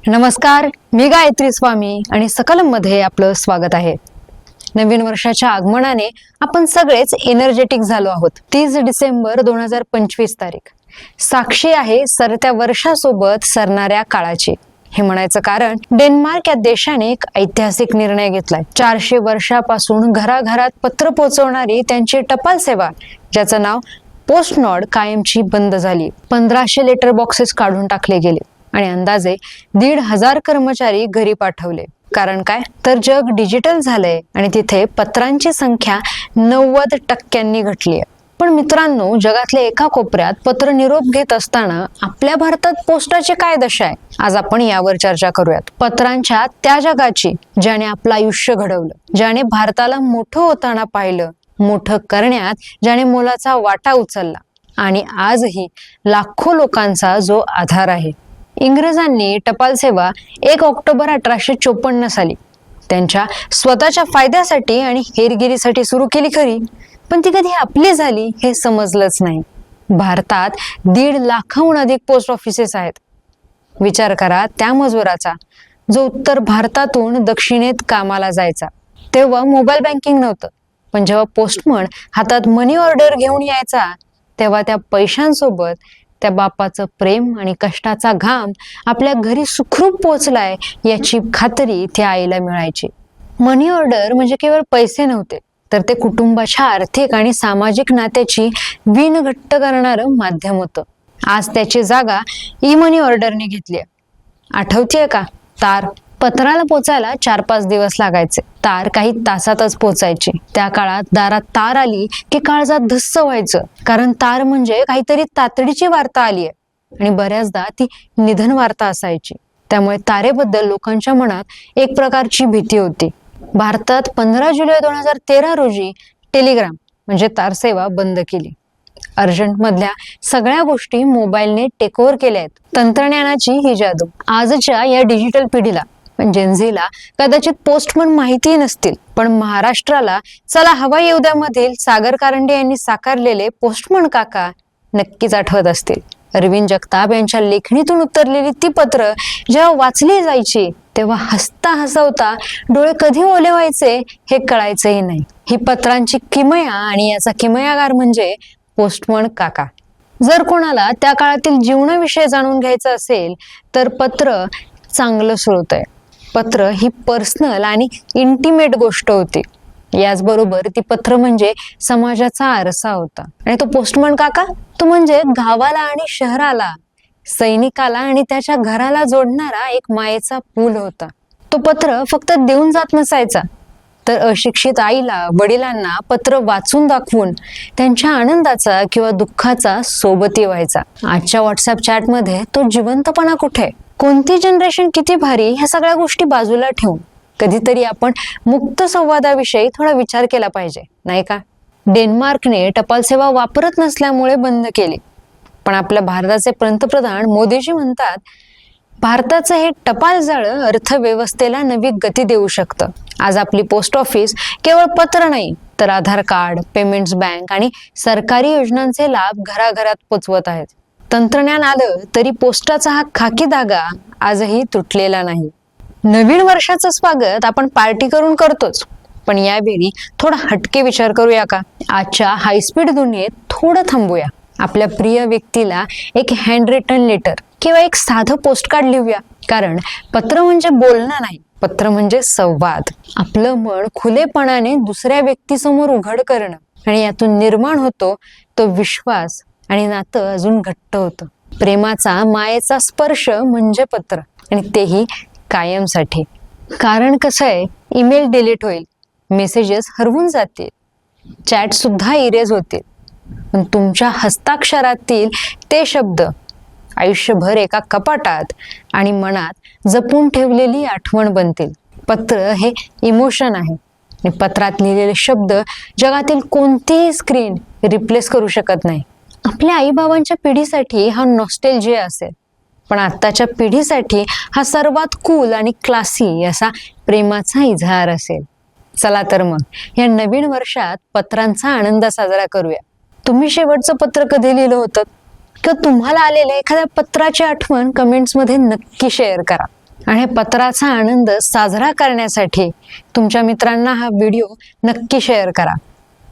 नमस्कार, मी गायत्री स्वामी आणि सकलम मध्ये आपलं स्वागत आहे. नवीन वर्षाच्या आगमनाने आपण सगळेच एनर्जेटिक झालो आहोत. 30 डिसेंबर 2025 तारीख साक्षी आहे सरत्या वर्षासोबत सरणाऱ्या काळाची. हे म्हणायचं कारण डेन्मार्क या देशाने एक ऐतिहासिक निर्णय घेतलाय. 400 वर्षापासून घराघरात पत्र पोहोचवणारी त्यांची टपाल सेवा, ज्याचं नाव पोस्टनॉर्ड, कायमची बंद झाली. 1500 लेटर बॉक्सेस काढून टाकले गेले आणि अंदाजे 1,500 कर्मचारी घरी पाठवले. कारण काय तर जग डिजिटल झालंय आणि तिथे पत्रांची संख्या 90% घटली आहे. पण मित्रांनो, जगातल्या एका कोपऱ्यात पत्र निरोप घेत असताना आपल्या भारतात पोस्टाची काय दशा आहे, आज आपण यावर चर्चा करूयात. पत्रांच्या त्या जगाची ज्याने आपलं आयुष्य घडवलं, ज्याने भारताला मोठं होताना पाहिलं, मोठं करण्यात ज्याने मोलाचा वाटा उचलला आणि आजही लाखो लोकांचा जो आधार आहे. इंग्रजांनी टपाल सेवा 1 ऑक्टोबर 1854 साली त्यांच्या स्वतःच्या फायद्यासाठी आणि हेरगिरीसाठी सुरू केली खरी, पण ती कधी आपली झाली हे समजलंच नाही. भारतात 1.5 लाखाहून अधिक पोस्ट ऑफिसेस आहेत. विचार करा त्या मजुराचा जो उत्तर भारतातून दक्षिणेत कामाला जायचा. तेव्हा मोबाईल बँकिंग नव्हतं, पण जेव्हा पोस्टमन हातात मनी ऑर्डर घेऊन यायचा तेव्हा त्या पैशांसोबत त्या बापाचं प्रेम आणि कष्टाचा घाम आपल्या घरी सुखरूप पोहोचलाय याची खात्री त्या आईला मिळायची. मनी ऑर्डर म्हणजे केवळ पैसे नव्हते, तर ते कुटुंबाच्या आर्थिक आणि सामाजिक नात्याची विण घट्ट करणारं माध्यम होतं. आज त्याची जागा ई मनी ऑर्डरने घेतली. आठवतीये का? तार पत्राला पोचायला 4-5 दिवस लागायचे. तार काही तासातच पोचायची. त्या काळात दारात तार आली की काळजात धस्स व्हायचं, कारण तार म्हणजे काहीतरी तातडीची वार्ता आली आहे आणि बऱ्याचदा ती निधन वार्ता असायची. त्यामुळे तारेबद्दल लोकांच्या मनात एक प्रकारची भीती होती. भारतात 15 जुलै 2013 रोजी टेलिग्राम म्हणजे तार सेवा बंद केली. अर्जंट मधल्या सगळ्या गोष्टी मोबाईलने टेक ओव्हर केल्या आहेत. तंत्रज्ञानाची ही जादू. आजच्या या डिजिटल पिढीला जेनझीला कदाचित पोस्टमन माहिती नसतील, पण महाराष्ट्राला चला हवा येऊ द्या मधील सागर कारंडे यांनी साकारलेले पोस्टमन काका नक्कीच आठवत असतील. अरविंद जगताप यांच्या लेखणीतून उतरलेली ती पत्र जेव्हा वाचली जायची तेव्हा हसता हसवता डोळे कधी ओले व्हायचे हे कळायचंही नाही. ही पत्रांची किमया आणि याचा किमयागार म्हणजे पोस्टमन काका. जर कोणाला त्या काळातील जीवनाविषयी जाणून घ्यायचं असेल तर पत्र चांगलं स्रोत आहे. पत्र ही पर्सनल आणि इंटिमेट गोष्ट होती. याचबरोबर ती पत्र म्हणजे समाजाचा आरसा होता. आणि तो पोस्टमन काका, तो म्हणजे गावाला आणि शहराला, सैनिकाला आणि त्याच्या घराला जोडणारा एक मायेचा पूल होता. तो पत्र फक्त देऊन जात नसायचा, तर अशिक्षित आईला, वडिलांना पत्र वाचून दाखवून त्यांच्या आनंदाचा किंवा दुःखाचा सोबती व्हायचा. आजच्या व्हॉट्सअप चॅटमध्ये तो जिवंतपणा कुठे? कोणती जनरेशन किती भारी, ह्या सगळ्या गोष्टी बाजूला ठेवून कधीतरी आपण मुक्त संवादाविषयी थोडा विचार केला पाहिजे, नाही का? डेन्मार्कने टपाल सेवा वापरत नसल्यामुळे बंद केली, पण आपल्या भारताचे पंतप्रधान मोदीजी म्हणतात भारताचं हे टपाल जाळं अर्थव्यवस्थेला नवी गती देऊ शकतं. आज आपली पोस्ट ऑफिस केवळ पत्र नाही, तर आधार कार्ड, पेमेंट्स बँक आणि सरकारी योजनांचे लाभ घराघरात पोचवत आहेत. तंत्रज्ञान आलं तरी पोस्टाचा हा खाकी धागा आजही तुटलेला नाही. नवीन वर्षाचं स्वागत आपण पार्टी करून करतोच, पण यावेळी थोडा हटके विचार करूया का? आजच्या हायस्पीड दुनियेत थोडं थांबूया. आपल्या प्रिय व्यक्तीला एक हँड रिटन लेटर किंवा एक साधं पोस्टकार्ड लिहूया. कारण पत्र म्हणजे बोलणं नाही, पत्र म्हणजे संवाद. आपलं मन खुलेपणाने दुसऱ्या व्यक्तीसमोर उघड करणं आणि यातून निर्माण होतो तो विश्वास आणि नातं अजून घट्ट होतं. प्रेमाचा, मायेचा स्पर्श म्हणजे पत्र, आणि तेही कायमसाठी. कारण कसं आहे, ईमेल डिलीट होईल, मेसेजेस हरवून जातील, चॅट सुद्धा इरेज होतील, पण तुमच्या हस्ताक्षरातील ते शब्द आयुष्यभर एका कपाटात आणि मनात जपून ठेवलेली आठवण बनतील. पत्र हे इमोशन आहे आणि पत्रात लिहिलेले शब्द जगातील कोणतीही स्क्रीन रिप्लेस करू शकत नाही. आपल्या आईबाबांच्या पिढीसाठी हा नॉस्टॅल्जिया असेल, पण आत्ताच्या पिढीसाठी हा सर्वात कूल आणि क्लासी असा प्रेमाचा इजहार असेल. चला तर मग या नवीन वर्षात पत्रांचा आनंद साजरा करूया. तुम्ही शेवटचं पत्र कधी लिहिलं होतं किंवा तुम्हाला आलेल्या एखाद्या पत्राची आठवण कमेंट्स मध्ये नक्की शेअर करा. आणि पत्राचा आनंद साजरा करण्यासाठी तुमच्या मित्रांना हा व्हिडिओ नक्की शेअर करा.